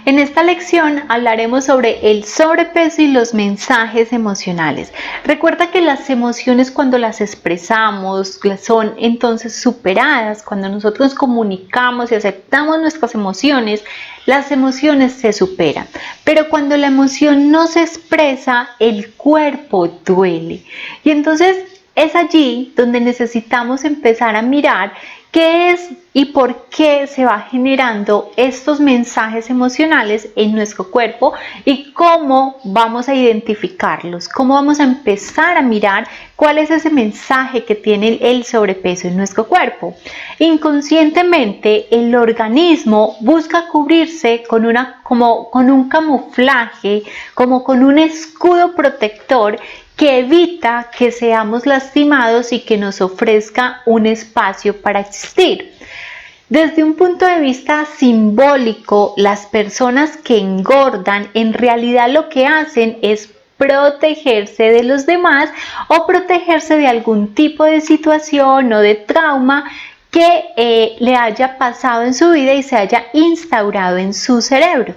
En esta lección hablaremos sobre el sobrepeso y los mensajes emocionales. Recuerda que las emociones, cuando las expresamos, son entonces superadas. Cuando nosotros comunicamos y aceptamos nuestras emociones, las emociones se superan. Pero cuando la emoción no se expresa, el cuerpo duele. Y entonces es allí donde necesitamos empezar a mirar qué es y por qué se va generando estos mensajes emocionales en nuestro cuerpo y cómo vamos a identificarlos, cómo vamos a empezar a mirar cuál es ese mensaje que tiene el sobrepeso en nuestro cuerpo. Inconscientemente, el organismo busca cubrirse con un camuflaje, como con un escudo protector que evita que seamos lastimados y que nos ofrezca un espacio para existir. Desde un punto de vista simbólico, las personas que engordan en realidad lo que hacen es protegerse de los demás o protegerse de algún tipo de situación o de trauma que le haya pasado en su vida y se haya instaurado en su cerebro.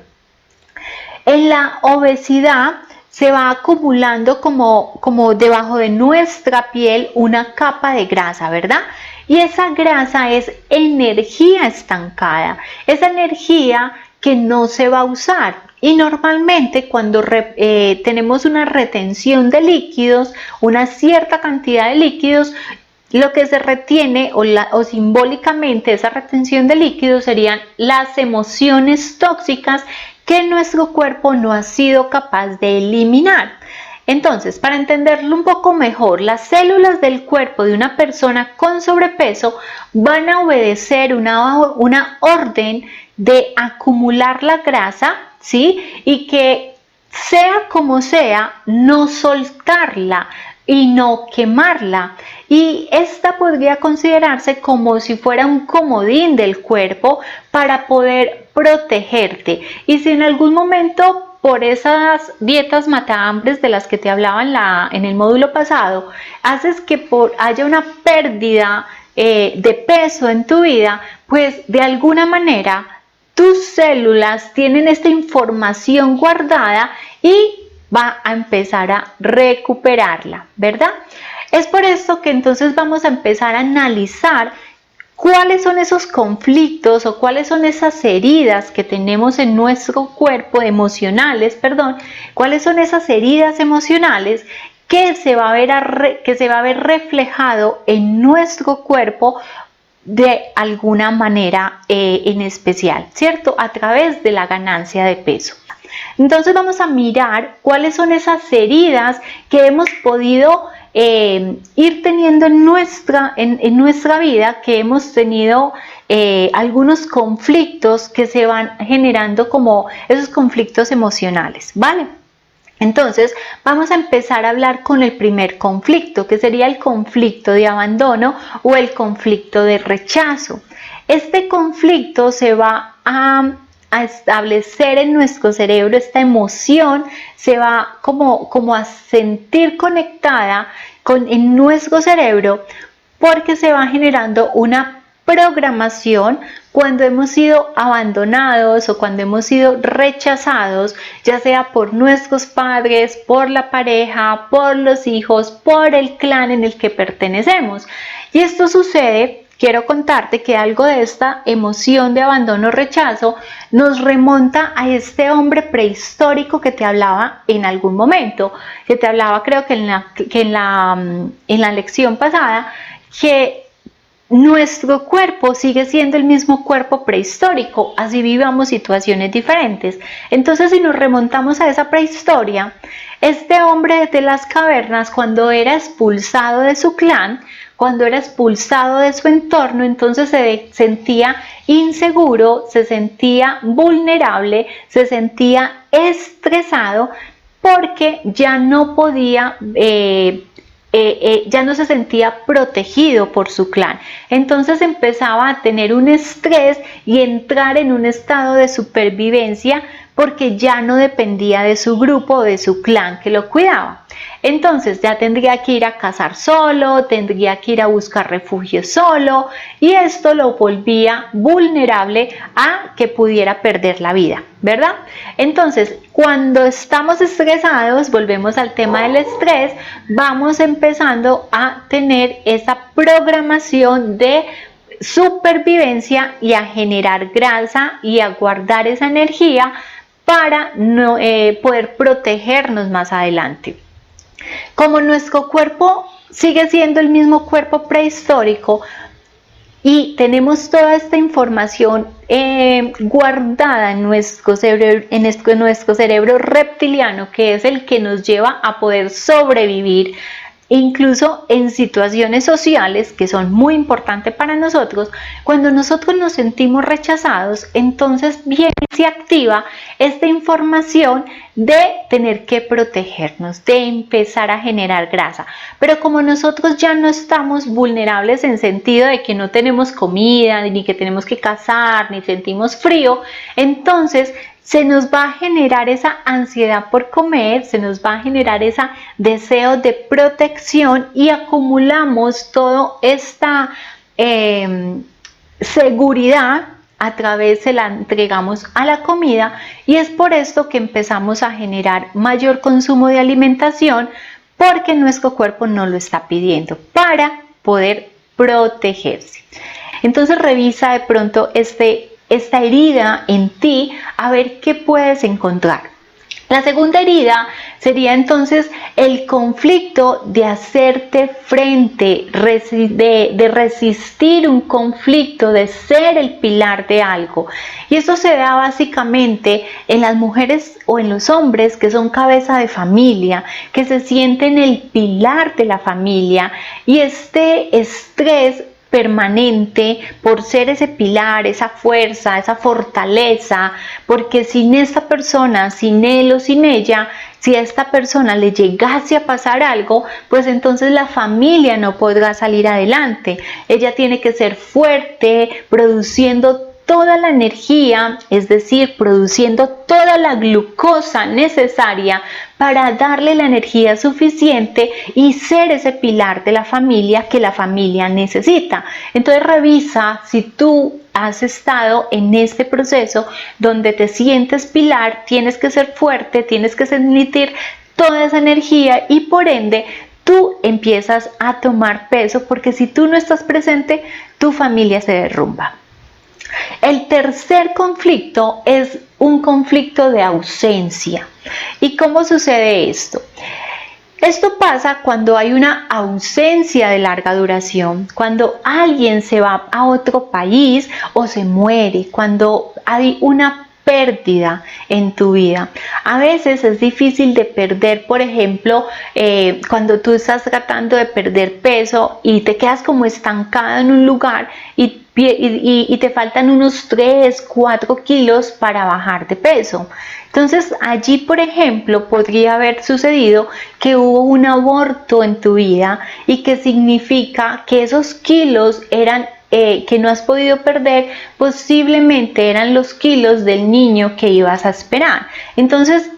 En la obesidad se va acumulando como debajo de nuestra piel una capa de grasa, ¿verdad? Y esa grasa es energía estancada, esa energía que no se va a usar. Y normalmente cuando tenemos una retención de líquidos, una cierta cantidad de líquidos, lo que se retiene o simbólicamente esa retención de líquidos serían las emociones tóxicas que nuestro cuerpo no ha sido capaz de eliminar. Entonces, para entenderlo un poco mejor, las células del cuerpo de una persona con sobrepeso van a obedecer una orden de acumular la grasa, ¿sí? Y que sea como sea, no soltarla y no quemarla. Y esta podría considerarse como si fuera un comodín del cuerpo para poder protegerte. Y si en algún momento, por esas dietas matahambres de las que te hablaba en el módulo pasado, haces que haya una pérdida de peso en tu vida, pues de alguna manera tus células tienen esta información guardada y va a empezar a recuperarla, ¿verdad? Es por esto que entonces vamos a empezar a analizar cuáles son esos conflictos o cuáles son esas heridas que tenemos en nuestro cuerpo, cuáles son esas heridas emocionales que se va a ver reflejado en nuestro cuerpo de alguna manera en especial, ¿cierto? A través de la ganancia de peso. Entonces vamos a mirar cuáles son esas heridas que hemos podido ir teniendo en nuestra vida, que hemos tenido algunos conflictos que se van generando como esos conflictos emocionales, ¿vale? Entonces vamos a empezar a hablar con el primer conflicto, que sería el conflicto de abandono o el conflicto de rechazo. Este conflicto se va a establecer en nuestro cerebro, esta emoción se va como a sentir conectada en nuestro cerebro, porque se va generando una programación cuando hemos sido abandonados o cuando hemos sido rechazados, ya sea por nuestros padres, por la pareja, por los hijos, por el clan en el que pertenecemos. Y esto sucede, quiero contarte que algo de esta emoción de abandono o rechazo nos remonta a este hombre prehistórico que te hablaba en algún momento, que te hablaba creo que en la lección pasada, que nuestro cuerpo sigue siendo el mismo cuerpo prehistórico, así vivamos situaciones diferentes. Entonces, si nos remontamos a esa prehistoria, este hombre de las cavernas, cuando era expulsado de su clan, cuando era expulsado de su entorno, entonces se sentía inseguro, se sentía vulnerable, se sentía estresado porque ya no podía ya no se sentía protegido por su clan. Entonces empezaba a tener un estrés y entrar en un estado de supervivencia porque ya no dependía de su grupo o de su clan que lo cuidaba. Entonces ya tendría que ir a cazar solo, tendría que ir a buscar refugio solo, y esto lo volvía vulnerable a que pudiera perder la vida, ¿verdad? Entonces, cuando estamos estresados, volvemos al tema del estrés, vamos empezando a tener esa programación de supervivencia y a generar grasa y a guardar esa energía para no, poder protegernos más adelante. Como nuestro cuerpo sigue siendo el mismo cuerpo prehistórico y tenemos toda esta información guardada en nuestro cerebro reptiliano, que es el que nos lleva a poder sobrevivir incluso en situaciones sociales que son muy importantes para nosotros. Cuando nosotros nos sentimos rechazados, entonces viene y se activa esta información de tener que protegernos, de empezar a generar grasa. Pero como nosotros ya no estamos vulnerables en sentido de que no tenemos comida, ni que tenemos que cazar, ni sentimos frío, entonces se nos va a generar esa ansiedad por comer, se nos va a generar ese deseo de protección y acumulamos toda esta seguridad a través, se la entregamos a la comida, y es por esto que empezamos a generar mayor consumo de alimentación, porque nuestro cuerpo no lo está pidiendo para poder protegerse. Entonces revisa de pronto esta herida en ti, a ver qué puedes encontrar. La segunda herida sería entonces el conflicto de hacerte frente, de resistir un conflicto, de ser el pilar de algo. Y esto se da básicamente en las mujeres o en los hombres que son cabeza de familia, que se sienten el pilar de la familia, y este estrés permanente por ser ese pilar, esa fuerza, esa fortaleza, porque sin esta persona, sin él o sin ella, si a esta persona le llegase a pasar algo, pues entonces la familia no podrá salir adelante. Ella tiene que ser fuerte, produciendo toda la energía, es decir, produciendo toda la glucosa necesaria para darle la energía suficiente y ser ese pilar de la familia que la familia necesita. Entonces revisa si tú has estado en este proceso donde te sientes pilar, tienes que ser fuerte, tienes que sentir toda esa energía, y por ende tú empiezas a tomar peso, porque si tú no estás presente, tu familia se derrumba. El tercer conflicto es un conflicto de ausencia. ¿Y cómo sucede esto? Esto pasa cuando hay una ausencia de larga duración, cuando alguien se va a otro país o se muere, cuando hay una pérdida en tu vida. A veces es difícil de perder, por ejemplo, cuando tú estás tratando de perder peso y te quedas como estancada en un lugar y te faltan unos 3, 4 kilos para bajar de peso. Entonces allí, por ejemplo, podría haber sucedido que hubo un aborto en tu vida, y que significa que esos kilos eran que no has podido perder, posiblemente eran los kilos del niño que ibas a esperar. Entonces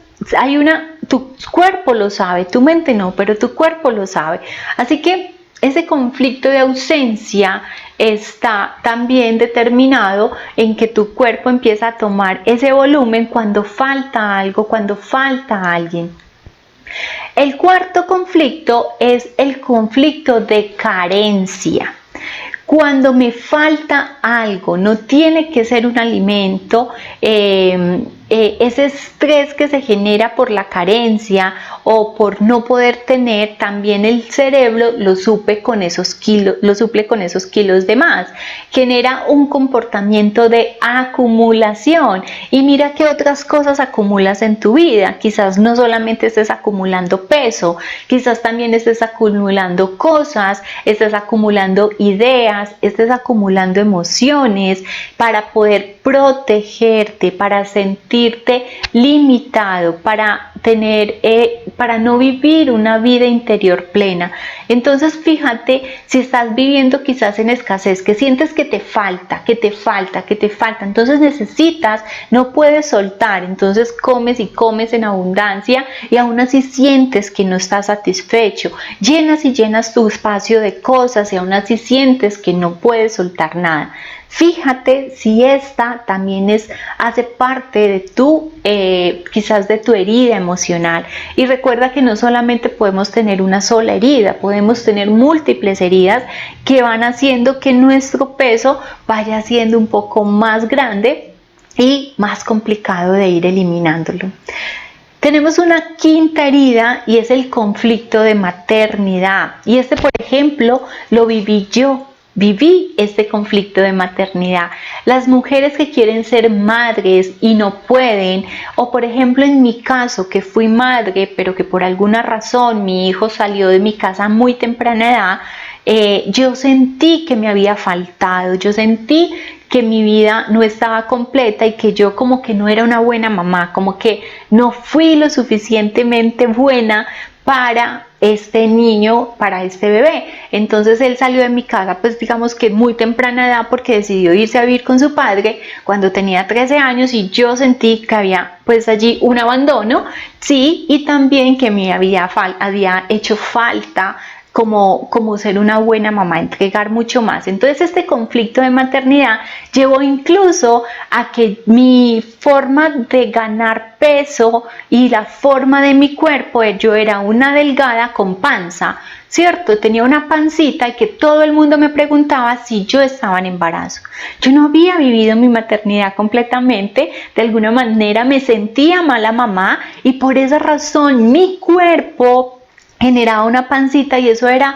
tu cuerpo lo sabe, tu mente no, pero tu cuerpo lo sabe. Así que ese conflicto de ausencia está también determinado en que tu cuerpo empieza a tomar ese volumen cuando falta algo, cuando falta alguien. El cuarto conflicto es el conflicto de carencia. Cuando me falta algo, no tiene que ser un alimento, ese estrés que se genera por la carencia o por no poder tener, también el cerebro lo suple con esos kilos de más. Genera un comportamiento de acumulación, y mira qué otras cosas acumulas en tu vida. Quizás no solamente estés acumulando peso, quizás también estés acumulando cosas, estés acumulando ideas, estés acumulando emociones para poder protegerte, para sentir sentirte limitado, para para no vivir una vida interior plena. Entonces fíjate si estás viviendo quizás en escasez, que sientes que te falta, entonces necesitas, no puedes soltar, entonces comes y comes en abundancia y aún así sientes que no estás satisfecho, llenas y llenas tu espacio de cosas y aún así sientes que no puedes soltar nada. Fíjate si esta también hace parte de quizás de tu herida emocional. Y recuerda que no solamente podemos tener una sola herida, podemos tener múltiples heridas que van haciendo que nuestro peso vaya siendo un poco más grande y más complicado de ir eliminándolo. Tenemos una quinta herida y es el conflicto de maternidad. Y por ejemplo, lo viví yo. Viví este conflicto de maternidad. Las mujeres que quieren ser madres y no pueden, o por ejemplo en mi caso que fui madre, pero que por alguna razón mi hijo salió de mi casa a muy temprana edad, yo sentí que me había faltado, yo sentí que mi vida no estaba completa y que yo como que no era una buena mamá, como que no fui lo suficientemente buena para este niño, para este bebé. Entonces él salió de mi casa pues digamos que muy temprana edad porque decidió irse a vivir con su padre cuando tenía 13 años y yo sentí que había pues allí un abandono, sí, y también que me había hecho falta como ser una buena mamá, entregar mucho más. Entonces este conflicto de maternidad llevó incluso a que mi forma de ganar peso y la forma de mi cuerpo, yo era una delgada con panza, ¿cierto? Tenía una pancita y que todo el mundo me preguntaba si yo estaba en embarazo. Yo no había vivido mi maternidad completamente, de alguna manera me sentía mala mamá y por esa razón mi cuerpo generaba una pancita y eso era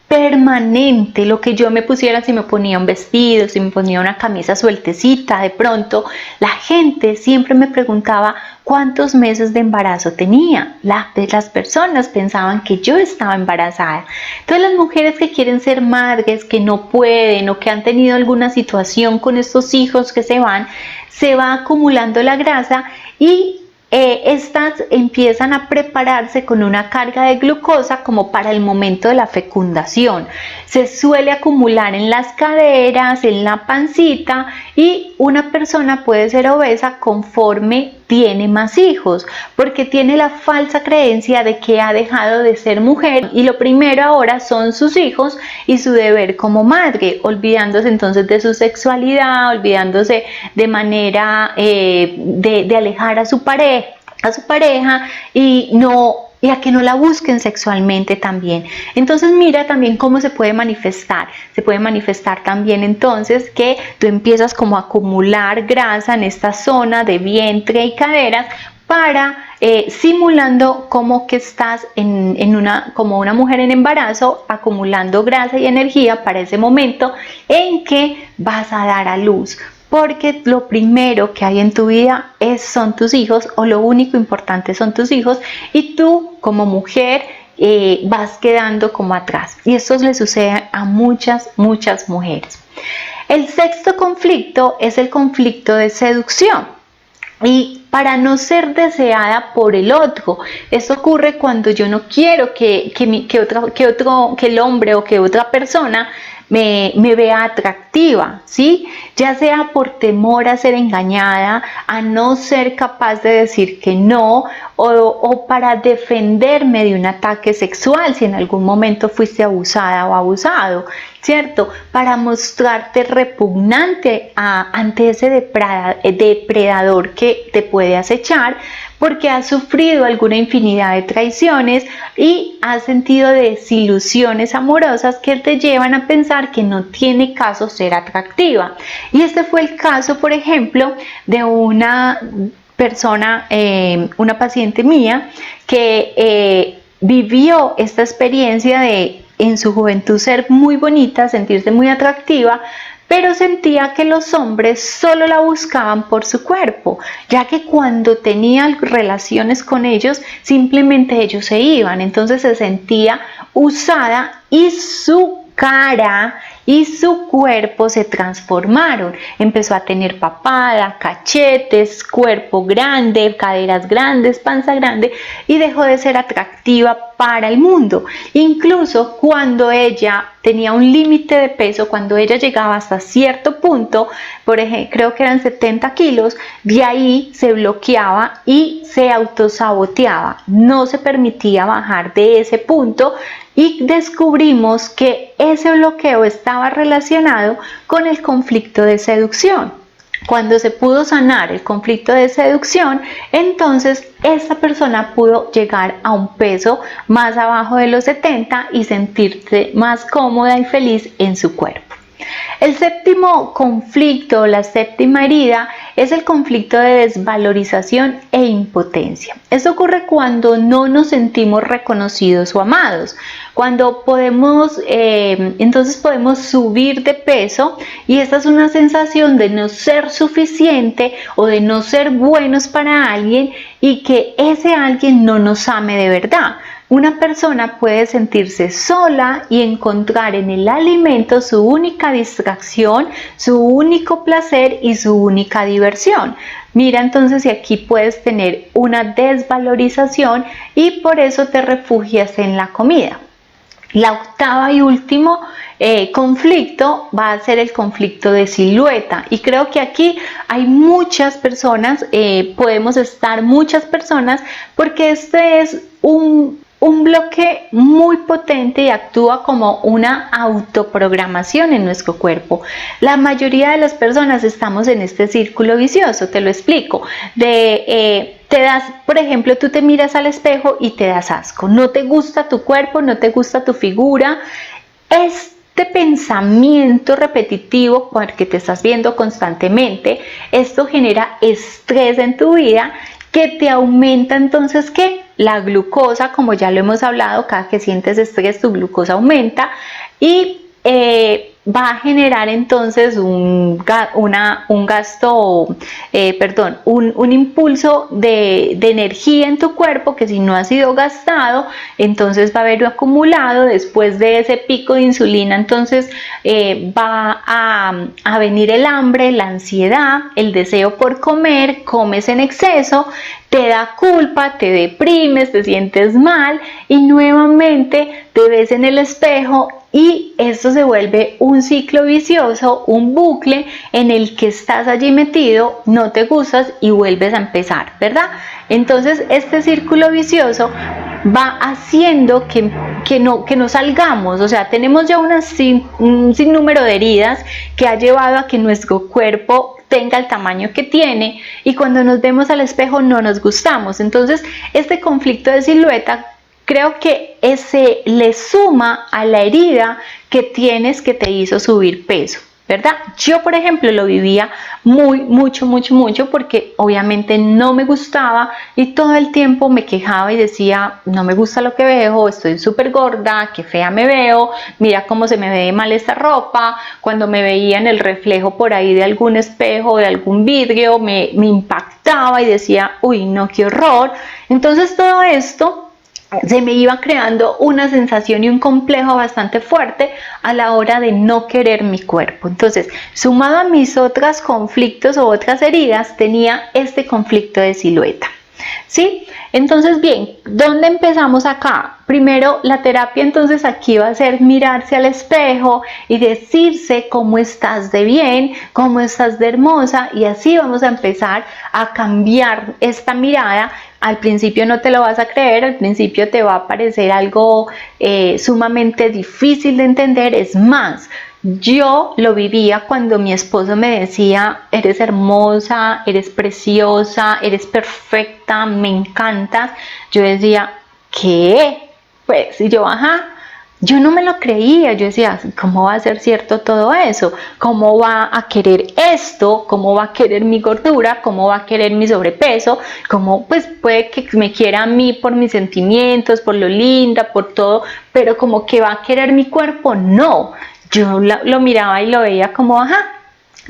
permanente. Lo que yo me pusiera, si me ponía un vestido, si me ponía una camisa sueltecita, de pronto la gente siempre me preguntaba cuántos meses de embarazo tenía. Las personas pensaban que yo estaba embarazada. Entonces las mujeres que quieren ser madres, que no pueden o que han tenido alguna situación con estos hijos que se va acumulando la grasa y estas empiezan a prepararse con una carga de glucosa como para el momento de la fecundación. Se suele acumular en las caderas, en la pancita y una persona puede ser obesa conforme tiene más hijos, porque tiene la falsa creencia de que ha dejado de ser mujer y lo primero ahora son sus hijos y su deber como madre, olvidándose entonces de su sexualidad, olvidándose de manera de alejar a su pareja y a que no la busquen sexualmente también. Entonces mira también cómo se puede manifestar también entonces que tú empiezas como a acumular grasa en esta zona de vientre y caderas para simulando como que estás como una mujer en embarazo, acumulando grasa y energía para ese momento en que vas a dar a luz. Porque lo primero que hay en tu vida son tus hijos, o lo único importante son tus hijos, y tú como mujer vas quedando como atrás. Y esto le sucede a muchas mujeres. El sexto conflicto es el conflicto de seducción. Y para no ser deseada por el otro, esto ocurre cuando yo no quiero que el hombre o que otra persona me vea atractiva, ¿sí? Ya sea por temor a ser engañada, a no ser capaz de decir que no, o para defenderme de un ataque sexual si en algún momento fuiste abusada o abusado, ¿cierto? Para mostrarte repugnante ante ese depredador que te puede acechar porque has sufrido alguna infinidad de traiciones y has sentido desilusiones amorosas que te llevan a pensar que no tiene caso ser atractiva. Y este fue el caso, por ejemplo, de una persona, una paciente mía que vivió esta experiencia de en su juventud ser muy bonita, sentirse muy atractiva, pero sentía que los hombres solo la buscaban por su cuerpo, ya que cuando tenía relaciones con ellos, simplemente ellos se iban, entonces se sentía usada y su cara y su cuerpo se transformaron. Empezó a tener papada, cachetes, cuerpo grande, caderas grandes, panza grande, y dejó de ser atractiva para el mundo. Incluso cuando ella tenía un límite de peso, cuando ella llegaba hasta cierto punto, por ejemplo, creo que eran 70 kilos, de ahí se bloqueaba y se autosaboteaba. No se permitía bajar de ese punto, y descubrimos que ese bloqueo estaba relacionado con el conflicto de seducción. Cuando se pudo sanar el conflicto de seducción, entonces esa persona pudo llegar a un peso más abajo de los 70 y sentirse más cómoda y feliz en su cuerpo. El séptimo conflicto, la séptima herida, es el conflicto de desvalorización e impotencia. Esto ocurre cuando no nos sentimos reconocidos o amados, cuando entonces podemos subir de peso, y esta es una sensación de no ser suficiente o de no ser buenos para alguien, y que ese alguien no nos ame de verdad. Una persona puede sentirse sola y encontrar en el alimento su única distracción, su único placer y su única diversión. Mira entonces si aquí puedes tener una desvalorización y por eso te refugias en la comida. La octava y último conflicto va a ser el conflicto de silueta, y creo que aquí hay muchas personas, podemos estar muchas personas, porque este es un bloque muy potente y actúa como una autoprogramación en nuestro cuerpo. La mayoría de las personas estamos en este círculo vicioso, te lo explico. Por ejemplo, tú te miras al espejo y te das asco, no te gusta tu cuerpo, no te gusta tu figura. Este pensamiento repetitivo, porque te estás viendo constantemente, esto genera estrés en tu vida, que te aumenta entonces ¿qué? La glucosa, como ya lo hemos hablado, cada que sientes estrés tu glucosa aumenta, y va a generar entonces un impulso de energía en tu cuerpo, que si no ha sido gastado, entonces va a haber acumulado. Después de ese pico de insulina, entonces va a venir el hambre, la ansiedad, el deseo por comer, comes en exceso, te da culpa, te deprimes, te sientes mal, y nuevamente te ves en el espejo, y esto se vuelve un ciclo vicioso, un bucle en el que estás allí metido, no te gustas y vuelves a empezar, ¿verdad? Entonces este círculo vicioso va haciendo que no salgamos. O sea, tenemos ya un sinnúmero de heridas que ha llevado a que nuestro cuerpo tenga el tamaño que tiene, y cuando nos vemos al espejo no nos gustamos. Entonces este conflicto de silueta creo que ese le suma a la herida que tienes, que te hizo subir peso, ¿verdad? Yo, por ejemplo, lo vivía mucho, porque obviamente no me gustaba, y todo el tiempo me quejaba y decía, no me gusta lo que veo, estoy súper gorda, qué fea me veo, mira cómo se me ve mal esta ropa. Cuando me veía en el reflejo por ahí de algún espejo, de algún vidrio, me impactaba y decía, uy, no, qué horror. Entonces todo esto se me iba creando una sensación y un complejo bastante fuerte a la hora de no querer mi cuerpo. Entonces, sumado a mis otros conflictos o otras heridas, tenía este conflicto de silueta, ¿sí? Entonces, bien, ¿dónde empezamos acá? Primero, la terapia entonces aquí va a ser mirarse al espejo y decirse cómo estás de bien, cómo estás de hermosa, y así vamos a empezar a cambiar esta mirada. Al principio no te lo vas a creer, al principio te va a parecer algo sumamente difícil de entender. Es más, yo lo vivía cuando mi esposo me decía, eres hermosa, eres preciosa, eres perfecta, me encantas. Yo decía, ¿qué? Pues, y yo, ajá. Yo no me lo creía, yo decía, ¿cómo va a ser cierto todo eso? ¿Cómo va a querer esto? ¿Cómo va a querer mi gordura? ¿Cómo va a querer mi sobrepeso? ¿Cómo pues puede que me quiera a mí por mis sentimientos, por lo linda, por todo, pero como que va a querer mi cuerpo? No, yo lo miraba y lo veía como, ajá,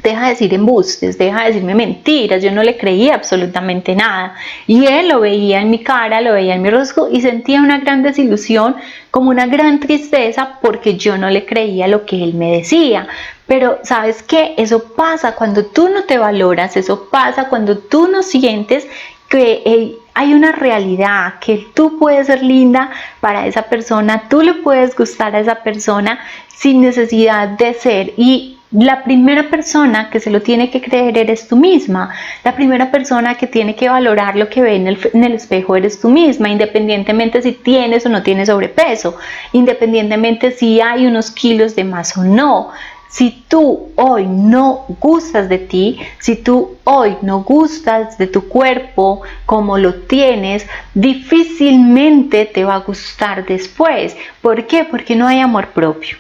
deja de decir embustes, deja de decirme mentiras, yo no le creía absolutamente nada. Y él lo veía en mi cara, lo veía en mi rostro y sentía una gran desilusión, como una gran tristeza porque yo no le creía lo que él me decía. Pero ¿sabes qué? Eso pasa cuando tú no te valoras, eso pasa cuando tú no sientes que hay una realidad, que tú puedes ser linda para esa persona, tú le puedes gustar a esa persona sin necesidad de ser. Y la primera persona que se lo tiene que creer eres tú misma. La primera persona que tiene que valorar lo que ve en el espejo eres tú misma, independientemente si tienes o no tienes sobrepeso, independientemente si hay unos kilos de más o no. Si tú hoy no gustas de ti, si tú hoy no gustas de tu cuerpo como lo tienes, difícilmente te va a gustar después. ¿Por qué? Porque no hay amor propio.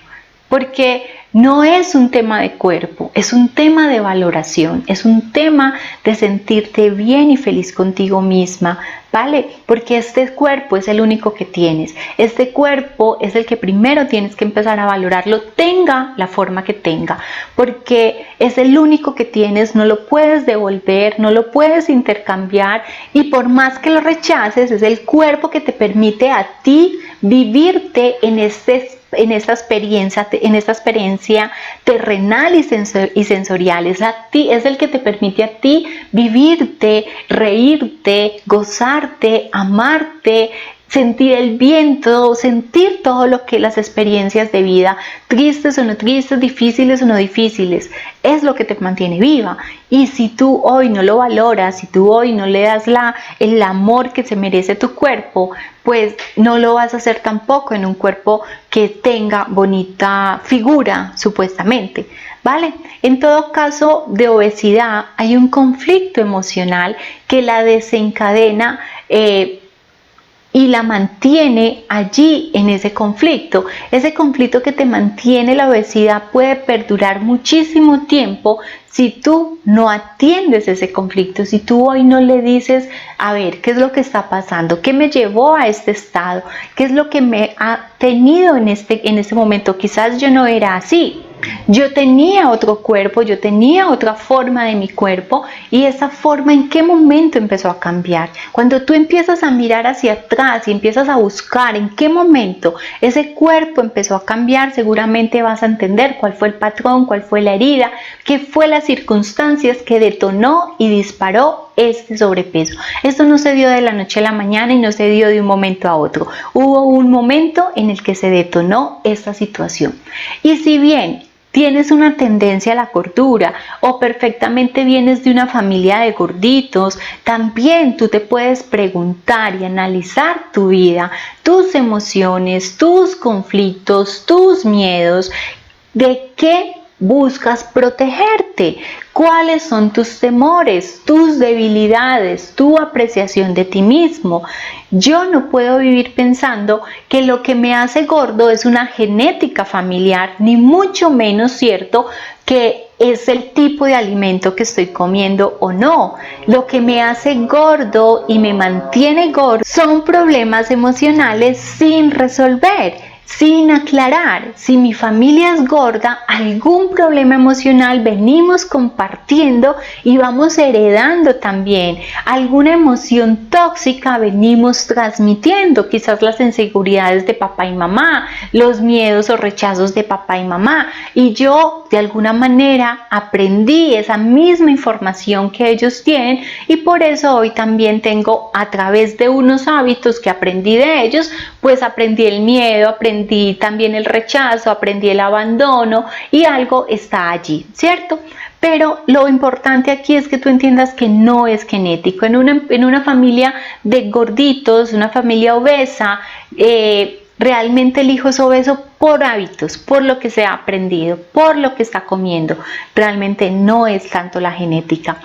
Porque no es un tema de cuerpo, es un tema de valoración, es un tema de sentirte bien y feliz contigo misma, ¿vale? Porque este cuerpo es el único que tienes, este cuerpo es el que primero tienes que empezar a valorarlo, tenga la forma que tenga, porque es el único que tienes, no lo puedes devolver, no lo puedes intercambiar y por más que lo rechaces, es el cuerpo que te permite a ti vivirte en esta experiencia terrenal y sensorial. Es el que te permite a ti vivirte, reírte, gozarte, amarte, sentir el viento, sentir todo lo que las experiencias de vida, tristes o no tristes, difíciles o no difíciles, es lo que te mantiene viva. Y si tú hoy no lo valoras, si tú hoy no le das el amor que se merece tu cuerpo, pues no lo vas a hacer tampoco en un cuerpo que tenga bonita figura, supuestamente, ¿vale? En todo caso de obesidad hay un conflicto emocional que la desencadena y la mantiene allí en ese conflicto. Ese conflicto que te mantiene la obesidad puede perdurar muchísimo tiempo si tú no atiendes ese conflicto, si tú hoy no le dices, a ver, ¿qué es lo que está pasando? ¿Qué me llevó a este estado? ¿Qué es lo que me ha tenido en este momento? Quizás yo no era así. Yo tenía otro cuerpo, yo tenía otra forma de mi cuerpo y esa forma ¿en qué momento empezó a cambiar? Cuando tú empiezas a mirar hacia atrás y empiezas a buscar en qué momento ese cuerpo empezó a cambiar, seguramente vas a entender cuál fue el patrón, cuál fue la herida, qué fue las circunstancias que detonó y disparó este sobrepeso. Esto no se dio de la noche a la mañana y no se dio de un momento a otro. Hubo un momento en el que se detonó esta situación. Y si bien tienes una tendencia a la gordura o perfectamente vienes de una familia de gorditos, también tú te puedes preguntar y analizar tu vida, tus emociones, tus conflictos, tus miedos, de qué buscas protegerte, cuáles son tus temores, tus debilidades, tu apreciación de ti mismo. Yo no puedo vivir pensando que lo que me hace gordo es una genética familiar, ni mucho menos cierto que es el tipo de alimento que estoy comiendo o no. Lo que me hace gordo y me mantiene gordo son problemas emocionales sin resolver, sin aclarar. Si mi familia es gorda, algún problema emocional venimos compartiendo y vamos heredando también. Alguna emoción tóxica venimos transmitiendo, quizás las inseguridades de papá y mamá, los miedos o rechazos de papá y mamá. Y yo de alguna manera aprendí esa misma información que ellos tienen y por eso hoy también tengo, a través de unos hábitos que aprendí de ellos, pues aprendí el miedo, aprendí también el rechazo, aprendí el abandono y algo está allí, ¿cierto? Pero lo importante aquí es que tú entiendas que no es genético. En una familia de gorditos, una familia obesa, realmente el hijo es obeso por hábitos, por lo que se ha aprendido, por lo que está comiendo. Realmente no es tanto la genética.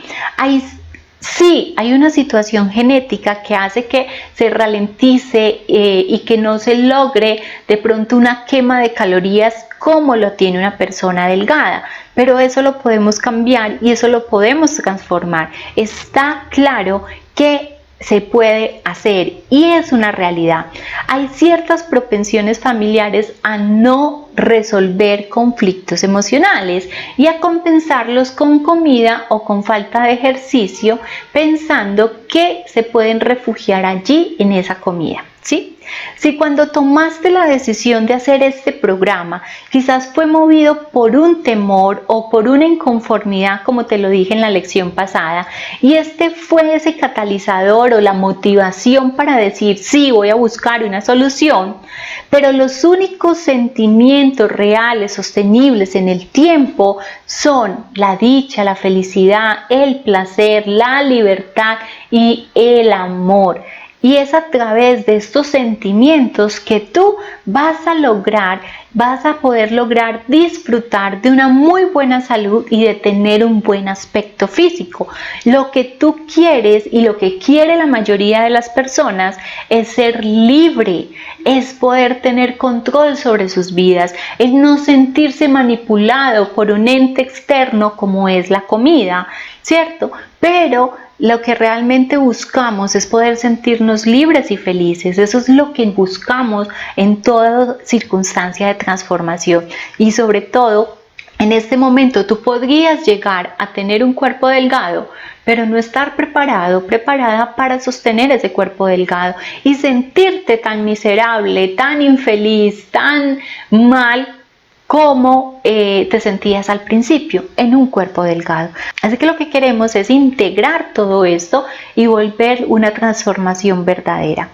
Sí, hay una situación genética que hace que se ralentice y que no se logre de pronto una quema de calorías como lo tiene una persona delgada, pero eso lo podemos cambiar y eso lo podemos transformar. Está claro que se puede hacer y es una realidad. Hay ciertas propensiones familiares a no resolver conflictos emocionales y a compensarlos con comida o con falta de ejercicio, pensando que se pueden refugiar allí en esa comida, ¿sí? Si cuando tomaste la decisión de hacer este programa, quizás fue movido por un temor o por una inconformidad, como te lo dije en la lección pasada, y este fue ese catalizador o la motivación para decir, sí, voy a buscar una solución, pero los únicos sentimientos reales, sostenibles en el tiempo, son la dicha, la felicidad, el placer, la libertad y el amor. Y es a través de estos sentimientos que tú vas a poder lograr disfrutar de una muy buena salud y de tener un buen aspecto físico. Lo que tú quieres y lo que quiere la mayoría de las personas es ser libre, es poder tener control sobre sus vidas, es no sentirse manipulado por un ente externo como es la comida, ¿cierto? Pero lo que realmente buscamos es poder sentirnos libres y felices. Eso es lo que buscamos en toda circunstancia de transformación. Y sobre todo, en este momento tú podrías llegar a tener un cuerpo delgado, pero no estar preparada para sostener ese cuerpo delgado y sentirte tan miserable, tan infeliz, tan mal como te sentías al principio en un cuerpo delgado. Así que lo que queremos es integrar todo esto y volver una transformación verdadera.